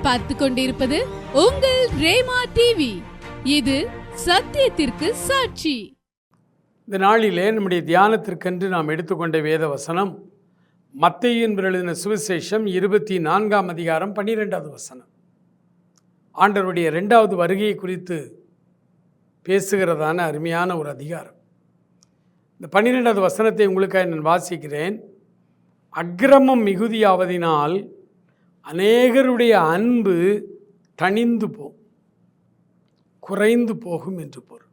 நீங்கள் பார்த்து கொண்டிருப்பது உங்கள் ரேமா டிவி. இது சத்தியத்திற்கு சாட்சி. இந்த நாளிலே நம்முடைய தியானத்திற்கென்று நாம் எடுத்துக்கொண்ட வேத வசனம் மத்தேயு எழுதின சுவிசேஷம் 24ஆம் அதிகாரம் 12வது வசனம். ஆண்டவருடைய 2வது வருகையை குறித்து பேசுகிறதான அருமையான ஒரு அதிகாரம். இந்த 12வது வசனத்தை உங்களுக்காக நான் வாசிக்கிறேன். அக்கிரமம் மிகுதியாவதினால் அநேகருடைய அன்பு தணிந்து குறைந்து போகும் என்று பொருள்.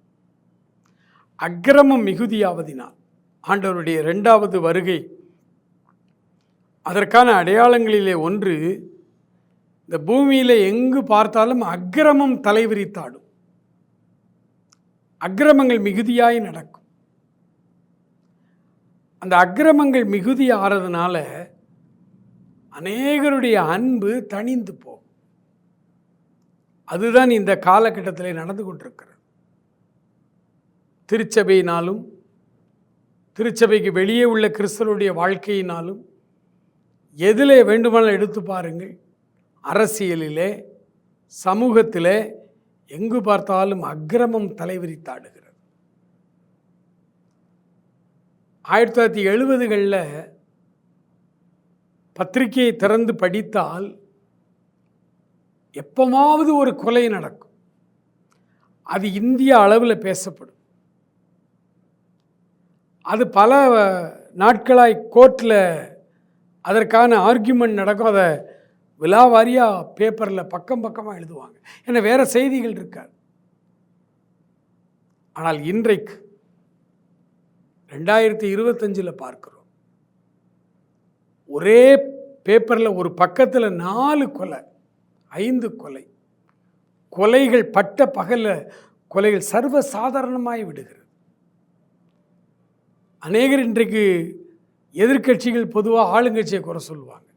அக்கிரமம் மிகுதியாவதினால் ஆண்டவருடைய 2வது வருகை, அதற்கான அடையாளங்களிலே ஒன்று, இந்த பூமியில் எங்கு பார்த்தாலும் அக்கிரமம் தலைவிரித்தாடும், அக்கிரமங்கள் மிகுதியாய் நடக்கும். அந்த அக்கிரமங்கள் மிகுதி ஆறதுனால அநேகருடைய அன்பு தணிந்து போகும். அதுதான் இந்த காலகட்டத்தில் நடந்து கொண்டிருக்கிறது. திருச்சபையினாலும் திருச்சபைக்கு வெளியே உள்ள கிறிஸ்தவருடைய வாழ்க்கையினாலும் எதிலே வேண்டுமானால் எடுத்து பாருங்கள், அரசியலிலே சமூகத்திலே எங்கு பார்த்தாலும் அக்கிரமம் தலைவிரித்தாடுகிறது. 1970களில் பத்திரிகையை திறந்து படித்தால் எப்போவாவது ஒரு கொலை நடக்கும். அது இந்திய அளவில் பேசப்படும். அது பல நாட்களாய் கோர்ட்டில் அதற்கான ஆர்கியூமெண்ட் நடக்கும். அதை விலாவாரியாக பேப்பரில் பக்கம் பக்கமாக எழுதுவாங்க. ஏன்னா வேறு செய்திகள் இருக்காது. ஆனால் இன்றைக்கு 2025 பார்க்கிறோம், ஒரே பேப்பரில் ஒரு பக்கத்தில் 4 கொலை, 5 கொலை, கொலைகள் பட்ட பகலில் கொலைகள் சர்வசாதாரணமாய் விடுகிறது. அநேகர் இன்றைக்கு எதிர்க்கட்சிகள் பொதுவாக ஆளுங்கட்சியை குறை சொல்லுவாங்க.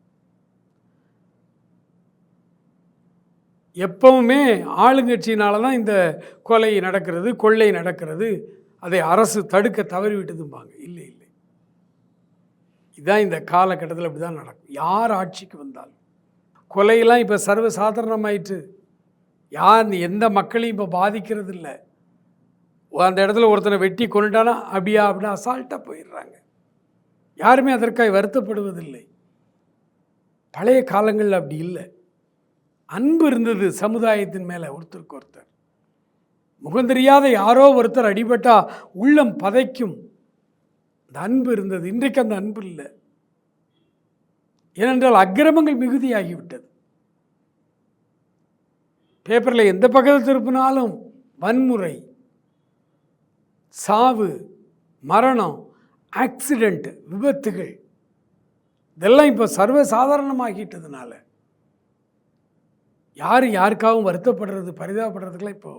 எப்பவுமே ஆளுங்கட்சியினால தான் இந்த கொலை நடக்கிறது, கொள்ளை நடக்கிறது, அதை அரசு தடுக்க தவறிவிட்டதும்பாங்க. இல்லை இல்லை, இதுதான் இந்த காலகட்டத்தில் அப்படி தான் நடக்கும். யார் ஆட்சிக்கு வந்தாலும் கொலையெல்லாம் இப்போ சர்வசாதாரணமாயிட்டு, யார் எந்த மக்களையும் இப்போ பாதிக்கிறது இல்லை. அந்த இடத்துல ஒருத்தனை வெட்டி கொண்டுட்டானா அப்படியா அப்படின்னு அசால்ட்டாக போயிடுறாங்க. யாருமே அதற்காக வருத்தப்படுவதில்லை. பழைய காலங்களில் அப்படி இல்லை. அன்பு இருந்தது சமுதாயத்தின் மேலே. ஒருத்தருக்கு ஒருத்தர் முகந்தெரியாத யாரோ ஒருத்தர் அடிபட்டா உள்ளம் பதைக்கும். அந்த அன்பு இருந்தது. இன்றைக்கு அந்த அன்பு இல்லை. ஏனென்றால் அக்கிரமங்கள் மிகுதியாகிவிட்டது. பேப்பரில் எந்த பக்கத்தில் திருப்பினாலும் வன்முறை, சாவு, மரணம், ஆக்சிடெண்ட், விபத்துகள், இதெல்லாம் இப்போ சர்வசாதாரணமாகிட்டதுனால யாருக்காகவும் வருத்தப்படுறது, பரிதாபப்படுறதுக்கெல்லாம் இப்போ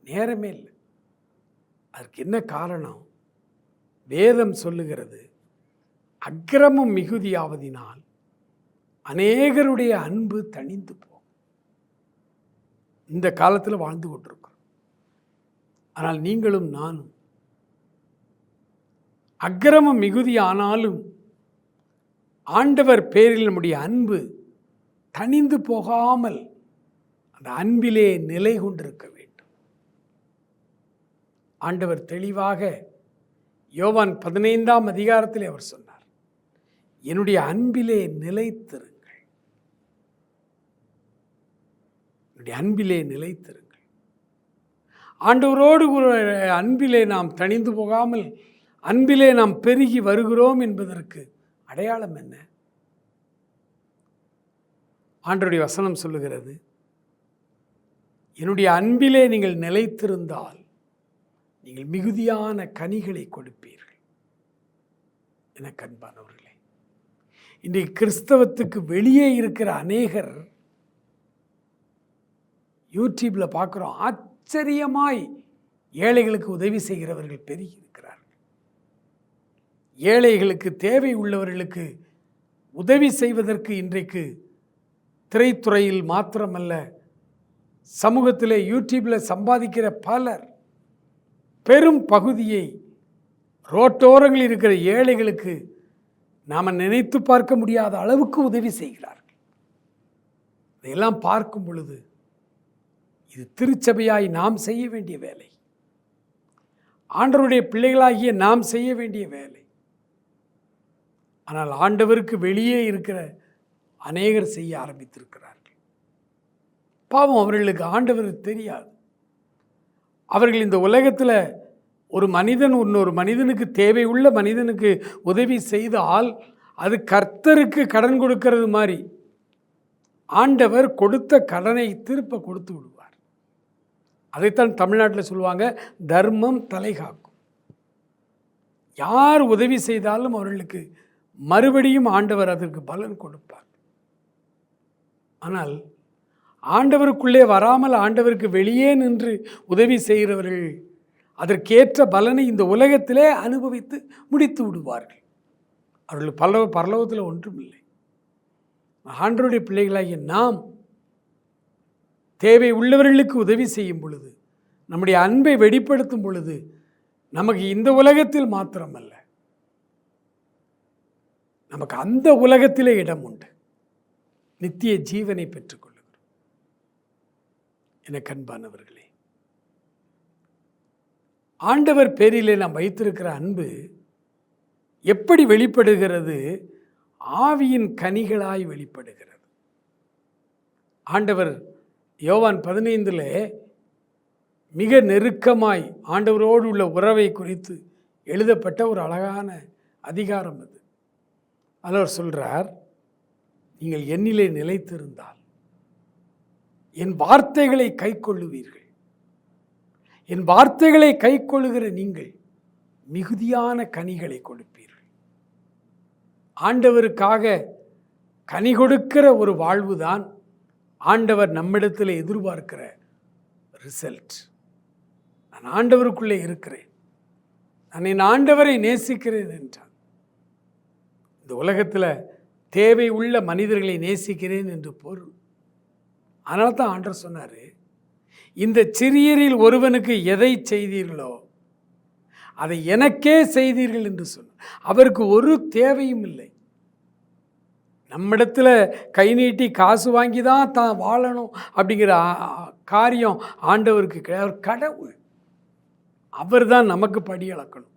நேரமே இல்லை. அதற்கு என்ன காரணம்? வேதம் சொல்லுகிறது, அக்கிரமம் மிகுதியாவதினால் அநேகருடைய அன்பு தணிந்து போகும். இந்த காலத்தில் வாழ்ந்து கொண்டிருக்கிறோம். ஆனால் நீங்களும் நானும் அக்கிரமம் மிகுதி ஆனாலும் ஆண்டவர் பேரில் நம்முடைய அன்பு தணிந்து போகாமல் அந்த அன்பிலே நிலை கொண்டிருக்க வேண்டும். ஆண்டவர் தெளிவாக யோவான் 15ஆம் அதிகாரத்தில் அவர் சொன்னார், என்னுடைய அன்பிலே நிலைத்திருங்கள், என்னுடைய அன்பிலே நிலைத்திருங்கள். ஆண்டவரோடு அன்பிலே நாம் தணிந்து போகாமல் அன்பிலே நாம் பெருகி வருகிறோம் என்பதற்கு அடையாளம் என்ன? ஆண்டவருடைய வசனம் சொல்லுகிறது, என்னுடைய அன்பிலே நீங்கள் நிலைத்திருந்தால் நீங்கள் மிகுதியான கனிகளை கொடுப்பீர்கள். எனக்கு அன்பானவர்களே, இன்றைக்கு கிறிஸ்தவத்துக்கு வெளியே இருக்கிற அநேகர் யூடியூப்பில் பார்க்குறோம், ஆச்சரியமாய் ஏழைகளுக்கு உதவி செய்கிறவர்கள் பெருகி இருக்கிறார்கள். ஏழைகளுக்கு, தேவை உள்ளவர்களுக்கு உதவி செய்வதற்கு இன்றைக்கு திரைத்துறையில் மாத்திரமல்ல, சமூகத்தில் யூடியூப்பில் சம்பாதிக்கிற பலர் பெரும் பகுதியை ரோட்டோரங்களில் இருக்கிற ஏழைகளுக்கு நாம் நினைத்து பார்க்க முடியாத அளவுக்கு உதவி செய்கிறார்கள். இதையெல்லாம் பார்க்கும் பொழுது இது திருச்சபையாய் நாம் செய்ய வேண்டிய வேலை, ஆண்டவருடைய பிள்ளைகளாகிய நாம் செய்ய வேண்டிய வேலை. ஆனால் ஆண்டவருக்கு வெளியே இருக்கிற அநேகர் செய்ய ஆரம்பித்திருக்கிறார்கள். பாவம், அவர்களுக்கு ஆண்டவர் தெரியாது. அவர்கள் இந்த உலகத்தில் ஒரு மனிதன் இன்னொரு மனிதனுக்கு, தேவையுள்ள மனிதனுக்கு உதவி செய்தால் அது கர்த்தருக்கு கடன் கொடுக்கிறது மாதிரி ஆண்டவர் கொடுத்த கடனை திருப்ப கொடுத்து விடுவார். அதைத்தான் தமிழ்நாட்டில் சொல்லுவாங்க, தர்மம் தலை காக்கும். யார் உதவி செய்தாலும் அவர்களுக்கு மறுபடியும் ஆண்டவர் அதற்கு பலன் கொடுப்பார். ஆனால் ஆண்டவருக்குள்ளே வராமல் ஆண்டவருக்கு வெளியே நின்று உதவி செய்கிறவர்கள் அதற்கேற்ற பலனை இந்த உலகத்திலே அனுபவித்து முடித்து விடுவார்கள். அவர்களுக்கு பரலோகத்தில் ஒன்றும் இல்லை. ஆண்டவருடைய பிள்ளைகளாகிய நாம் தேவை உள்ளவர்களுக்கு உதவி செய்யும் பொழுது, நம்முடைய அன்பை வெளிப்படுத்தும் பொழுது, நமக்கு இந்த உலகத்தில் மாத்திரமல்ல, நமக்கு அந்த உலகத்திலே இடம் உண்டு. நித்திய ஜீவனை பெற்றுக்கொள்ளுகிறோம். எனக்கு அன்பானவர்களே, ஆண்டவர் பேரிலே நாம் வைத்திருக்கிற அன்பு எப்படி வெளிப்படுகிறது? ஆவியின் கனிகளாய் வெளிப்படுகிறது. ஆண்டவர் யோவான் 15 மிக நெருக்கமாய் ஆண்டவரோடு உள்ள உறவை குறித்து எழுதப்பட்ட ஒரு அழகான அதிகாரம் அது. அவர் சொல்றார், நீங்கள் என்னிலே நிலைத்திருந்தால் என் வார்த்தைகளை கைக்கொள்ளுவீர்கள். என் வார்த்தைகளை கைக்கொள்ளுகிற நீங்கள் மிகுதியான கனிகளை கொடுப்பீர்கள். ஆண்டவருக்காக கனி கொடுக்கிற ஒரு வாழ்வுதான் ஆண்டவர் நம்மிடத்தில் எதிர்பார்க்கிற ரிசல்ட். நான் ஆண்டவருக்குள்ளே இருக்கிறேன், நான் என் ஆண்டவரை நேசிக்கிறேன் என்றான். இந்த உலகத்தில் தேவை உள்ள மனிதர்களை நேசிக்கிறேன் என்று பொருள். அதனால தான் ஆண்டவர் சொன்னார், இந்த சிறியரில் ஒருவனுக்கு எதை செய்தீர்களோ அதை எனக்கே செய்தீர்கள் என்று சொன்னார். அவருக்கு ஒரு தேவையும் இல்லை. நம்மிடத்தில் கை நீட்டி காசு வாங்கி தான் தான் வாழணும் அப்படிங்கிற காரியம் ஆண்டவருக்கு கிடையாது. அவர் கடவுள். அவர் தான் நமக்கு படி அளக்கணும்.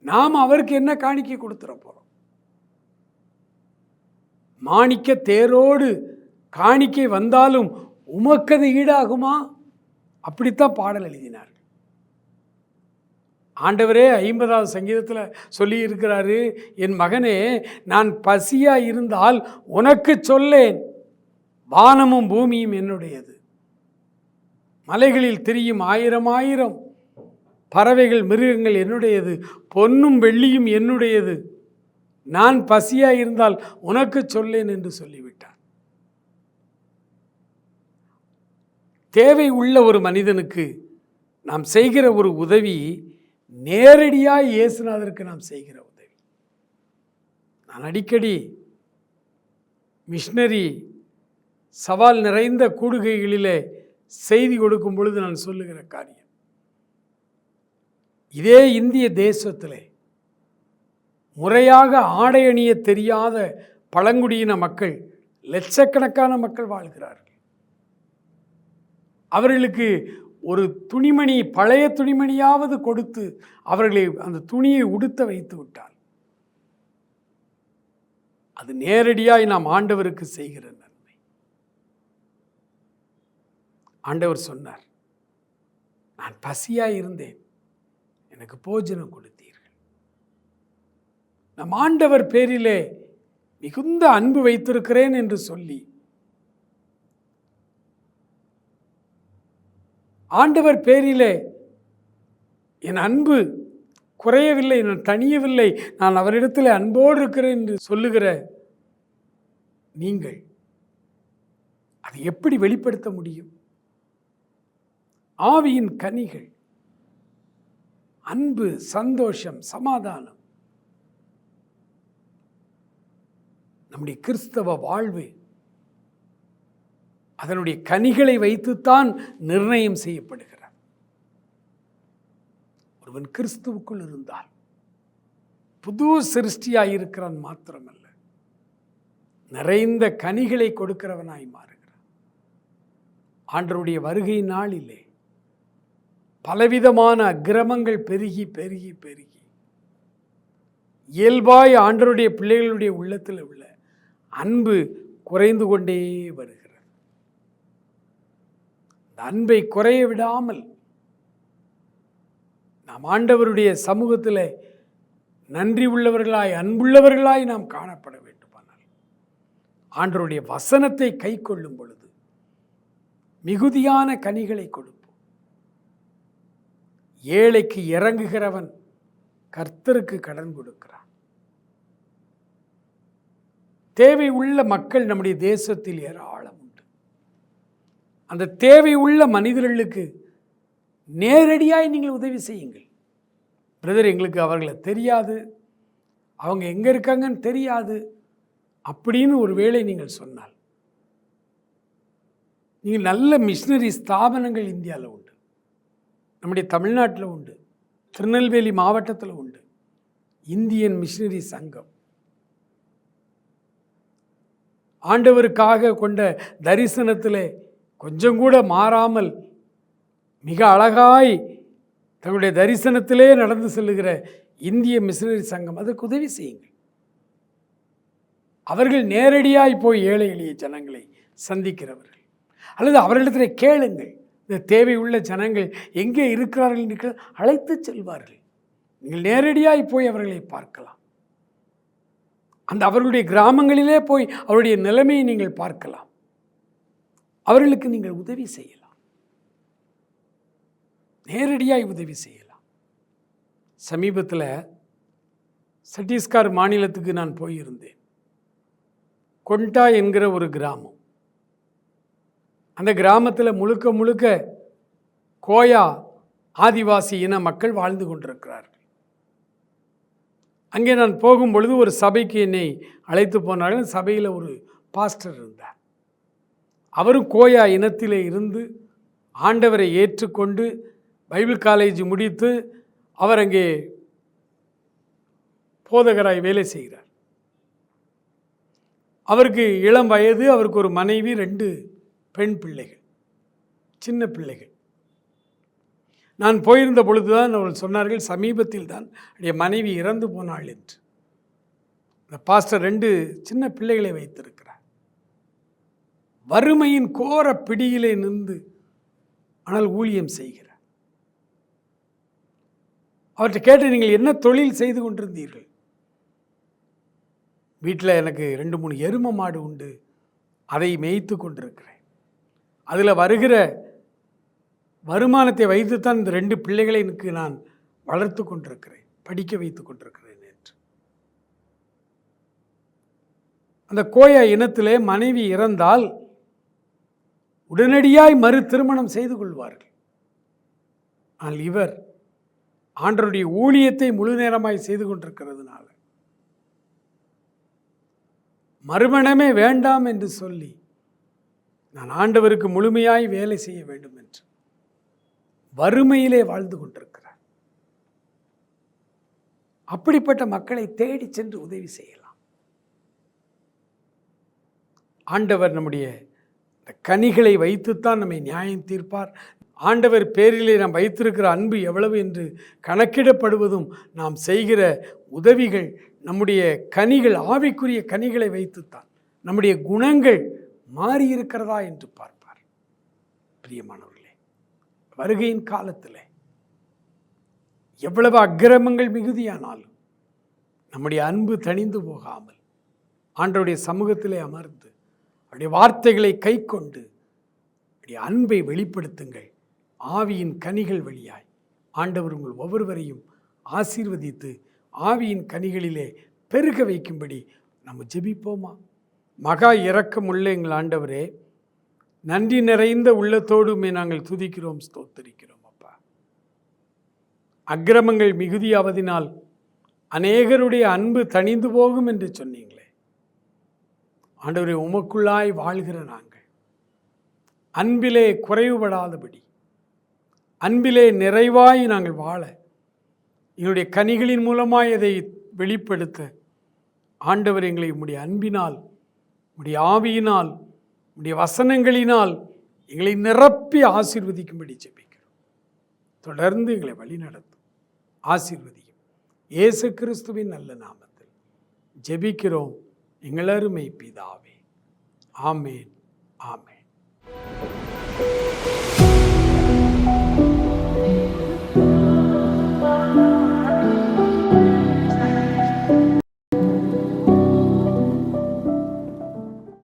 நாம் அவருக்கு என்ன காணிக்கை கொடுத்துட போகிறோம்? மாணிக்க தேரோடு காணிக்கை வந்தாலும் உமக்கது ஈடாகுமா? அப்படித்தான் பாடல் எழுதினார். ஆண்டவரே 50வது சங்கீதத்தில் சொல்லி இருக்கிறாரு, என் மகனே, நான் பசியாக இருந்தால் உனக்கு சொல்லேன், வானமும் பூமியும் என்னுடையது, மலைகளில் திரியும் 1000 பறவைகள் மிருகங்கள் என்னுடையது, பொன்னும் வெள்ளியும் என்னுடையது, நான் பசியாக இருந்தால் உனக்கு சொல்லேன் என்று சொல்லிவிட்டார். தேவை உள்ள ஒரு மனிதனுக்கு நாம் செய்கிற ஒரு உதவி நேரடியாக இயேசுநாதருக்கு நாம் செய்கிற உதவி. நான் அடிக்கடி மிஷனரி சவால் நிறைந்த கூடுகைகளிலே செய்தி கொடுக்கும் பொழுது நான் சொல்லுகிற காரியம், இதே இந்திய தேசத்திலே முறையாக ஆடை அணிய தெரியாத பழங்குடியின மக்கள், லட்சக்கணக்கான மக்கள் வாழ்கிறார்கள். அவர்களுக்கு ஒரு துணிமணி, பழைய துணிமணியாவது கொடுத்து அவர்களை அந்த துணியை உடுத்த வைத்து விட்டால் அது நேரடியாய் நாம் ஆண்டவருக்கு செய்கிற நன்மை. ஆண்டவர் சொன்னார், நான் பசியாய் இருந்தேன், எனக்கு போஜனம் கொடுத்தீர்கள். நம் ஆண்டவர் பேரிலே மிகுந்த அன்பு வைத்திருக்கிறேன் என்று சொல்லி ஆண்டவர் பேரிலே என் அன்பு குறையவில்லை, நான் தனியவில்லை, நான் அவரிடத்தில் அன்போடு இருக்கிறேன் என்று சொல்லுகிற நீங்கள் அதை எப்படி வெளிப்படுத்த முடியும்? ஆவியின் கனிகள் அன்பு, சந்தோஷம், சமாதானம், நம்முடைய கிறிஸ்தவ வாழ்வு அதனுடைய கனிகளை வைத்துத்தான் நிர்ணயம் செய்யப்படுகிறார். ஒருவன் கிறிஸ்துவுக்குள் இருந்தால் புது சிருஷ்டியாயிருக்கிறான் மாத்திரமல்ல, நிறைந்த கனிகளை கொடுக்கிறவனாய் மாறுகிறான். ஆண்டவருடைய வருகை நாளிலே பலவிதமான அக்கிரமங்கள் பெருகி பெருகி பெருகி இயல்பாய் ஆண்டவருடைய பிள்ளைகளுடைய உள்ளத்தில் உள்ள அன்பு குறைந்து கொண்டே வருகிறது. அந்த அன்பை குறைய விடாமல் நாம் ஆண்டவருடைய சமூகத்தில் நன்றி உள்ளவர்களாய் அன்புள்ளவர்களாய் நாம் காணப்பட வேண்டுமானால் ஆண்டவருடைய வசனத்தை கை கொள்ளும் பொழுது மிகுதியான கனிகளை கொடுப்போம். ஏழைக்கு இறங்குகிறவன் கர்த்தருக்கு கடன் கொடுக்கிறான். தேவை உள்ள மக்கள் நம்முடைய தேசத்தில் ஏராளம் உண்டு. அந்த தேவை உள்ள மனிதர்களுக்கு நேரடியாய் நீங்கள் உதவி செய்யுங்கள். பிரதர், எங்களுக்கு அவர்களை தெரியாது, அவங்க எங்கே இருக்காங்கன்னு தெரியாது அப்படின்னு ஒரு வேளை நீங்கள் சொன்னால், நீங்கள் நல்ல மிஷினரி ஸ்தாபனங்கள் இந்தியாவில் உண்டு, நம்முடைய தமிழ்நாட்டில் உண்டு, திருநெல்வேலி மாவட்டத்தில் உண்டு, இந்தியன் மிஷினரி சங்கம். ஆண்டவருக்காக கொண்ட தரிசனத்தில் கொஞ்சம் கூட மாறாமல் மிக அழகாய் தங்களுடைய தரிசனத்திலே நடந்து செல்லுகிற இந்திய மிஷினரி சங்கம், அதற்கு உதவி செய்யுங்கள். அவர்கள் நேரடியாய் போய் ஏழை எளிய ஜனங்களை சந்திக்கிறவர்கள், அல்லது அவர்களிடத்தில் கேளுங்கள். இந்த தேவை உள்ள ஜனங்கள் எங்கே இருக்கிறார்கள் என்று அழைத்து செல்வார்கள். நீங்கள் நேரடியாய் போய் அவர்களை பார்க்கலாம். அந்த அவர்களுடைய கிராமங்களிலே போய் அவருடைய நிலைமையை நீங்கள் பார்க்கலாம். அவர்களுக்கு நீங்கள் உதவி செய்யலாம், நேரடியாய் உதவி செய்யலாம். சமீபத்தில் சத்தீஸ்கர் மாநிலத்துக்கு நான் போயிருந்தேன். கொண்டா என்கிற ஒரு கிராமம். அந்த கிராமத்தில் முழுக்க முழுக்க கோயா ஆதிவாசி இன மக்கள் வாழ்ந்து கொண்டிருக்கிறார்கள். அங்கே நான் போகும் பொழுது ஒரு சபைக்கு என்னை அழைத்து போனார்கள். சபையில் ஒரு பாஸ்டர் இருந்தார். அவரும் கோயா இனத்திலே இருந்து ஆண்டவரை ஏற்றுக்கொண்டு பைபிள் காலேஜ் முடித்து அவர் அங்கே போதகராய் வேலை செய்கிறார். அவருக்கு இளம் வயது, அவருக்கு ஒரு மனைவி, 2 பெண் பிள்ளைகள், சின்ன பிள்ளைகள். நான் போயிருந்த பொழுதுதான் அவர்கள் சொன்னார்கள், சமீபத்தில் தான் என்னுடைய மனைவி இறந்து போனாள் என்று. இந்த பாஸ்டர் 2 சின்ன பிள்ளைகளை வைத்திருக்கிறார். வறுமையின் கோர பிடியிலே நின்று ஆனால் ஊழியம் செய்கிறார். அவர்கிட்ட கேட்டு, நீங்கள் என்ன தொழில் செய்து கொண்டிருந்தீர்கள்? வீட்டில் எனக்கு 2-3 எருமை மாடு உண்டு, அதை மேய்த்து கொண்டிருக்கிறேன். அதில் வருகிற வருமானத்தை வைத்துத்தான் இந்த 2 பிள்ளைகளை எனக்கு நான் வளர்த்து கொண்டிருக்கிறேன், படிக்க வைத்து கொண்டிருக்கிறேன் என்று. அந்த கோயா இனத்திலே மனைவி இறந்தால் உடனடியாய் மறு திருமணம் செய்து கொள்வார்கள். ஆனால் இவர் ஆண்டவருடைய ஊழியத்தை முழு நேரமாய் செய்து கொண்டிருக்கிறதுனால மறுமணமே வேண்டாம் என்று சொல்லி நான் ஆண்டவருக்கு முழுமையாய் வேலை செய்ய வேண்டும் என்று வறுமையிலே வாழ்ந்து கொண்டிருக்கிறார். அப்படிப்பட்ட மக்களை தேடி சென்று உதவி செய்யலாம். ஆண்டவர் நம்முடைய கனிகளை வைத்துத்தான் நம்மை நியாயம் தீர்ப்பார். ஆண்டவர் பேரிலே நாம் வைத்திருக்கிற அன்பு எவ்வளவு என்று கணக்கிடப்படுவதும் நாம் செய்கிற உதவிகள், நம்முடைய கனிகள், ஆவிக்குரிய கனிகளை வைத்துத்தான் நம்முடைய குணங்கள் மாறியிருக்கிறதா என்று பார்ப்பார். பிரியமானவர்களே, வருகையின் காலத்தில் எவ்வளவு அக்கிரமங்கள் மிகுதியானாலும் நம்முடைய அன்பு தணிந்து போகாமல் ஆண்டவருடைய சமூகத்திலே அமர்ந்து அவருடைய வார்த்தைகளை கை கொண்டு அவருடைய அன்பை வெளிப்படுத்துங்கள். ஆவியின் கனிகள் வழியாய் ஆண்டவர் உங்கள் ஒவ்வொருவரையும் ஆசீர்வதித்து ஆவியின் கனிகளிலே பெருக வைக்கும்படி நம்ம ஜெபிப்போமா? மகா இரக்கமுள்ள எங்கள் ஆண்டவரே, நன்றி நிறைந்த உள்ளத்தோடுமே நாங்கள் துதிக்கிறோம், ஸ்தோத்தரிக்கிறோம். அப்பா, அக்கிரமங்கள் மிகுதியாவதினால் அநேகருடைய அன்பு தணிந்து போகும் என்று சொன்னீங்களே. ஆண்டவரே, உமக்குள்ளாய் வாழ்கிற நாங்கள் அன்பிலே குறைவுபடாதபடி, அன்பிலே நிறைவாய் நாங்கள் வாழ, எங்களுடைய கனிகளின் மூலமாய் அதை வெளிப்படுத்த ஆண்டவர் எங்களை உம்முடைய அன்பினால் உம்முடைய ஆவியினால், உம்முடைய வசனங்களினால் எங்களை நிரப்பி ஆசீர்வதிக்கும்படி ஜெபிக்கிறோம். தொடர்ந்து எங்களை வழி நடத்தும், ஆசீர்வதியும். இயேசு கிறிஸ்துவின் நல்ல நாமத்தில் ஜெபிக்கிறோம் எங்கள் அருமை பிதாவே. ஆமேன், ஆமேன்.